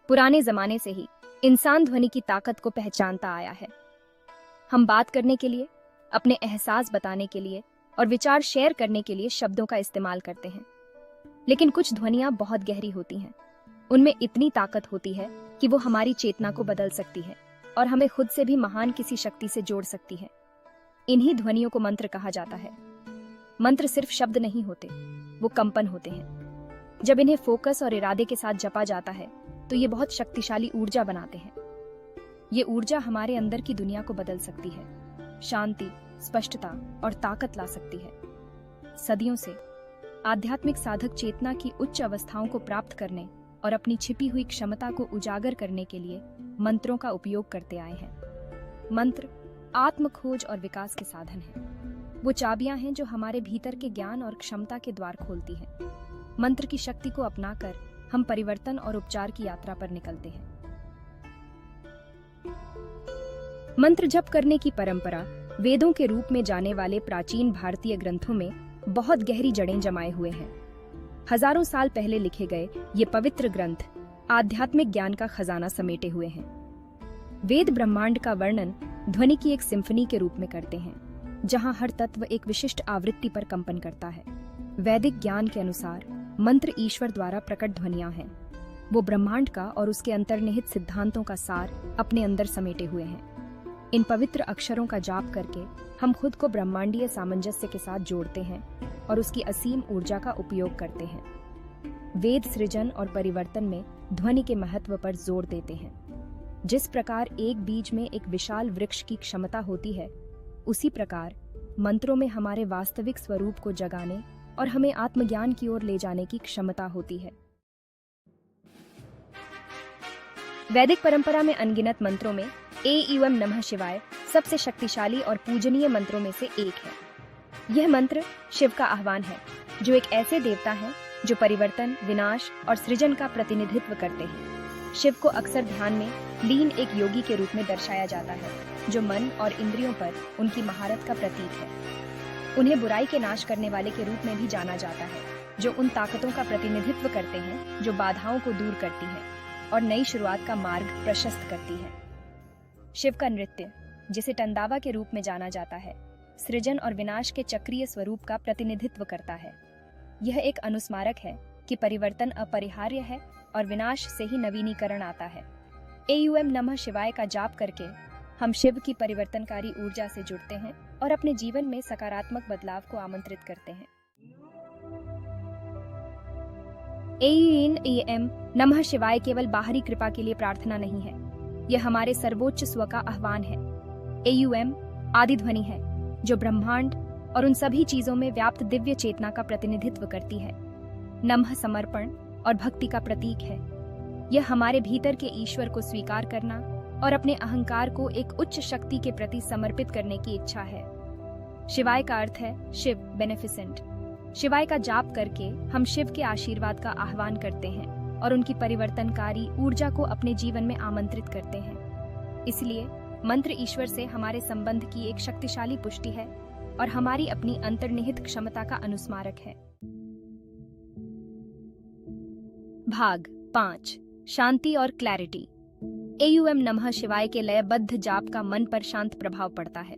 पुराने जमाने से ही इंसान ध्वनि की ताकत को पहचानता आया है। हम बात करने के लिए, अपने एहसास बताने के लिए और विचार शेयर करने के लिए शब्दों का इस्तेमाल करते हैं। लेकिन कुछ ध्वनियां बहुत गहरी होती हैं। उनमें इतनी ताकत होती है कि वो हमारी चेतना को बदल सकती है और हमें खुद से भी महान किसी शक्ति से जोड़ सकती है। इन्हीं ध्वनियों को मंत्र कहा जाता है। मंत्र सिर्फ शब्द नहीं होते, वो कंपन होते हैं। जब इन्हें फोकस और इरादे के साथ जपा जाता है तो ये बहुत शक्तिशाली ऊर्जा बनाते हैं। ये ऊर्जा हमारे अंदर की दुनिया को बदल सकती है, शांति, स्पष्टता और ताकत ला सकती है। सदियों से आध्यात्मिक साधक चेतना की उच्च अवस्थाओं को प्राप्त करने और अपनी छिपी हुई क्षमता को उजागर करने के लिए मंत्रों का उपयोग करते आए हैं। मंत्र आत्म खोज और विकास के साधन हैं। वो चाबियां हैं जो हमारे भीतर के ज्ञान और क्षमता के द्वार खोलती हैं। मंत्र की शक्ति को अपनाकर हम परिवर्तन और उपचार की यात्रा पर निकलते हैं। मंत्र जप करने की परंपरा वेदों के रूप में जाने वाले प्राचीन भारतीय ग्रंथों में बहुत गहरी जड़ें जमाए हुए हैं। हजारों साल पहले लिखे गए ये पवित्र ग्रंथ आध्यात्मिक ज्ञान का खजाना समेटे हुए हैं। वेद ब्रह्मांड का वर्णन ध्वनि की एक सिम्फनी के रूप में करते हैं, जहां हर तत्व एक विशिष्ट आवृत्ति पर कंपन करता है। वैदिक ज्ञान के अनुसार मंत्र ईश्वर द्वारा प्रकट ध्वनियां हैं। वो ब्रह्मांड का और उसके अंतर्निहित सिद्धांतों का सार अपने अंदर समेटे हुए हैं। इन पवित्र अक्षरों का जाप करके हम खुद को ब्रह्मांडीय सामंजस्य के साथ जोड़ते हैं और उसकी असीम ऊर्जा का उपयोग करते हैं। वेद सृजन और परिवर्तन में ध्वनि के महत्व पर जोर देते हैं। जिस प्रकार एक बीज में एक विशाल वृक्ष की क्षमता होती है, उसी प्रकार मंत्रों में हमारे वास्तविक स्वरूप को जगाने और हमें आत्मज्ञान की ओर ले जाने की क्षमता होती है। वैदिक परंपरा में अनगिनत मंत्रों में एं नमः शिवाय सबसे शक्तिशाली और पूजनीय मंत्रों में से एक है। यह मंत्र शिव का आह्वान है, जो एक ऐसे देवता हैं जो परिवर्तन, विनाश और सृजन का प्रतिनिधित्व करते हैं। शिव को अक्सर ध्यान में लीन एक योगी के रूप में दर्शाया जाता है, जो मन और इंद्रियों पर उनकी महारत का प्रतीक है। उन्हें बुराई के नाश करने वाले के रूप में भी जाना जाता है, जो उन ताकतों का प्रतिनिधित्व करते हैं जो बाधाओं को दूर करती हैं और नई शुरुआत का मार्ग प्रशस्त करती है। शिव का नृत्य, जिसे टंदावा के रूप में जाना जाता है, सृजन और विनाश के चक्रीय स्वरूप का प्रतिनिधित्व करता है। यह एक अनुस्मारक है कि परिवर्तन अपरिहार्य है और विनाश से ही नवीनीकरण आता है। एं नमः शिवाय का जाप करके हम शिव की परिवर्तनकारी ऊर्जा से जुड़ते हैं और अपने जीवन में सकारात्मक बदलाव को आमंत्रित करते हैं। एं नमः शिवाय केवल बाहरी कृपा के लिए प्रार्थना नहीं है, यह हमारे सर्वोच्च स्व का आह्वान है। एं आदि ध्वनि है, जो ब्रह्मांड और उन सभी चीजों में व्याप्त दिव्य चेतना का प्रतिनिधित्व करती है। नमः समर्पण और भक्ति का प्रतीक है। यह हमारे भीतर के ईश्वर को स्वीकार करना और अपने अहंकार को एक उच्च शक्ति के प्रति समर्पित करने की इच्छा है। शिवाय का अर्थ है शिव, बेनिफिसेंट। शिवाय का जाप करके हम शिव के आशीर्वाद का आह्वान करते हैं और उनकी परिवर्तनकारी ऊर्जा को अपने जीवन में आमंत्रित करते हैं। इसलिए मंत्र ईश्वर से हमारे संबंध की एक शक्तिशाली पुष्टि है और हमारी अपनी अंतर्निहित क्षमता का अनुस्मारक है। भाग 5, शांति और क्लैरिटी। एं नमः शिवाय के लयबद्ध जाप का मन पर शांत प्रभाव पड़ता है।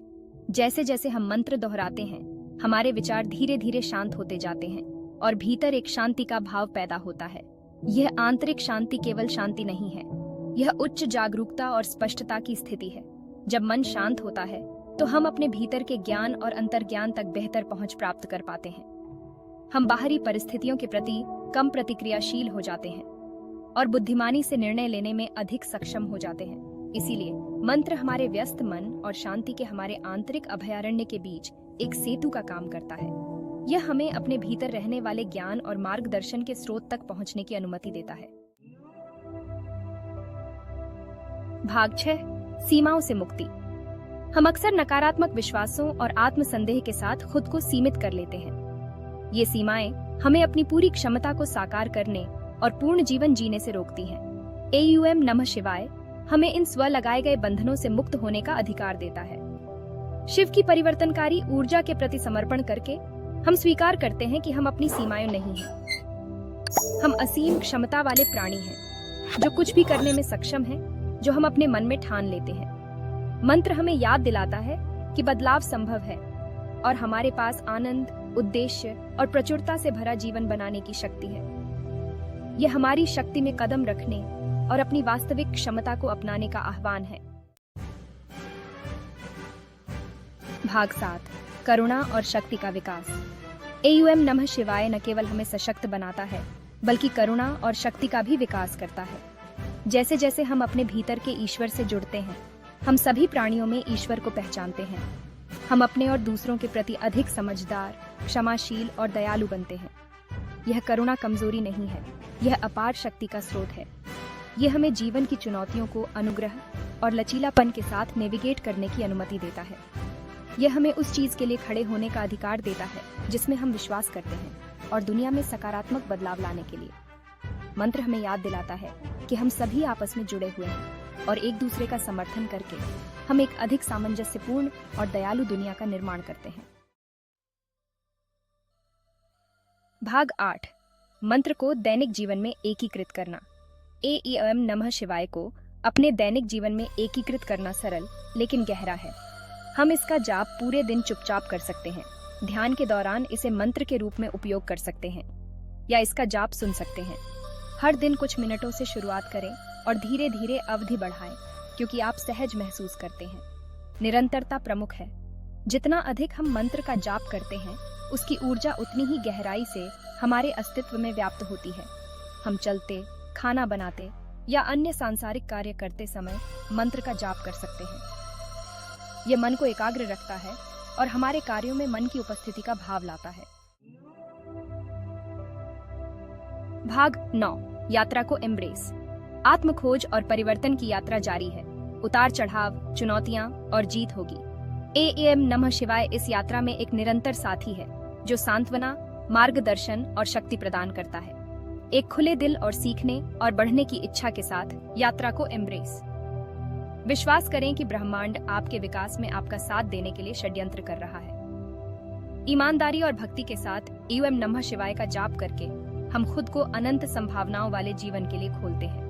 जैसे जैसे हम मंत्र दोहराते हैं, हमारे विचार धीरे धीरे शांत होते जाते हैं और भीतर एक शांति का भाव पैदा होता है। यह आंतरिक शांति केवल शांति नहीं है, यह उच्च जागरूकता और स्पष्टता की स्थिति है। जब मन शांत होता है तो हम अपने भीतर के ज्ञान और अंतर्ज्ञान तक बेहतर पहुंच प्राप्त कर पाते हैं। हम बाहरी परिस्थितियों के प्रति कम प्रतिक्रियाशील हो जाते हैं और बुद्धिमानी से निर्णय लेने में अधिक सक्षम हो जाते हैं। इसीलिए मंत्र हमारे व्यस्त मन और शांति के हमारे आंतरिक अभयारण्य के बीच एक सेतु का काम करता है। यह हमें अपने भीतर रहने वाले ज्ञान और मार्गदर्शन के स्रोत तक पहुंचने की अनुमति देता है। भाग 6, सीमाओं से मुक्ति। हम अक्सर नकारात्मक विश्वासों और आत्मसंदेह के साथ खुद को सीमित कर लेते हैं। ये सीमाएं हमें अपनी पूरी क्षमता को साकार करने और पूर्ण जीवन जीने से रोकती हैं। एं नमः शिवाय हमें इन स्व लगाए गए बंधनों से मुक्त होने का अधिकार देता है। शिव की परिवर्तनकारी ऊर्जा के प्रति समर्पण करके हम स्वीकार करते हैं कि हम अपनी सीमाएं नहीं हैं। हम असीम क्षमता वाले प्राणी हैं। जो कुछ भी करने में सक्षम है, जो हम अपने मन में ठान लेते हैं। मंत्र हमें याद दिलाता है कि बदलाव संभव है और हमारे पास आनंद, उद्देश्य और प्रचुरता से भरा जीवन बनाने की शक्ति है। यह हमारी शक्ति में कदम रखने और अपनी वास्तविक क्षमता को अपनाने का आह्वान है। भाग 7, करुणा और शक्ति का विकास। एयूएम नमः शिवाय न केवल हमें सशक्त बनाता है, बल्कि करुणा और शक्ति का भी विकास करता है। जैसे जैसे हम अपने भीतर के ईश्वर से जुड़ते हैं, हम सभी प्राणियों में ईश्वर को पहचानते हैं। हम अपने और दूसरों के प्रति अधिक समझदार, क्षमाशील और दयालु बनते हैं। यह करुणा कमजोरी नहीं है, यह अपार शक्ति का स्रोत है। यह हमें जीवन की चुनौतियों को अनुग्रह और लचीलापन के साथ नेविगेट करने की अनुमति देता है। यह हमें उस चीज के लिए खड़े होने का अधिकार देता है जिसमें हम विश्वास करते हैं और दुनिया में सकारात्मक बदलाव लाने के लिए। मंत्र हमें याद दिलाता है कि हम सभी आपस में जुड़े हुए हैं और एक दूसरे का समर्थन करके हम एक अधिक सामंजस्यपूर्ण और दयालु दुनिया का निर्माण करते हैं। भाग 8, मंत्र को दैनिक जीवन में एकीकृत करना। एयूएम नमः शिवाय को अपने दैनिक जीवन में एकीकृत करना सरल लेकिन गहरा है। हम इसका जाप पूरे दिन चुपचाप कर सकते हैं, ध्यान के दौरान इसे मंत्र के रूप में उपयोग कर सकते हैं या इसका जाप सुन सकते हैं। हर दिन कुछ मिनटों से शुरुआत करें और धीरे धीरे अवधि बढ़ाएं, क्योंकि आप सहज महसूस करते हैं। निरंतरता प्रमुख है। जितना अधिक हम मंत्र का जाप करते हैं, उसकी ऊर्जा उतनी ही गहराई से हमारे अस्तित्व में व्याप्त होती है। हम चलते, खाना बनाते या अन्य सांसारिक कार्य करते समय मंत्र का जाप कर सकते हैं। यह मन को एकाग्र रखता है और हमारे कार्यों में मन की उपस्थिति का भाव लाता है। भाग 9, यात्रा को एम्ब्रेस। आत्मखोज और परिवर्तन की यात्रा जारी है। उतार चढ़ाव, चुनौतियां और जीत होगी। एयूएम नमः शिवाय इस यात्रा में एक निरंतर साथी है जो सांत्वना, मार्गदर्शन और शक्ति प्रदान करता है। एक खुले दिल और सीखने और बढ़ने की इच्छा के साथ यात्रा को एम्ब्रेस। विश्वास करें कि ब्रह्मांड आपके विकास में आपका साथ देने के लिए षड्यंत्र कर रहा है। ईमानदारी और भक्ति के साथ एयूएम नमः शिवाय का जाप करके हम खुद को अनंत संभावनाओं वाले जीवन के लिए खोलते हैं।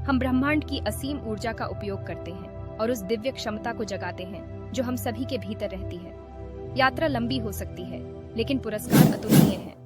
हम ब्रह्मांड की असीम ऊर्जा का उपयोग करते हैं और उस दिव्य क्षमता को जगाते हैं जो हम सभी के भीतर रहती है। यात्रा लंबी हो सकती है, लेकिन पुरस्कार अतुलनीय है।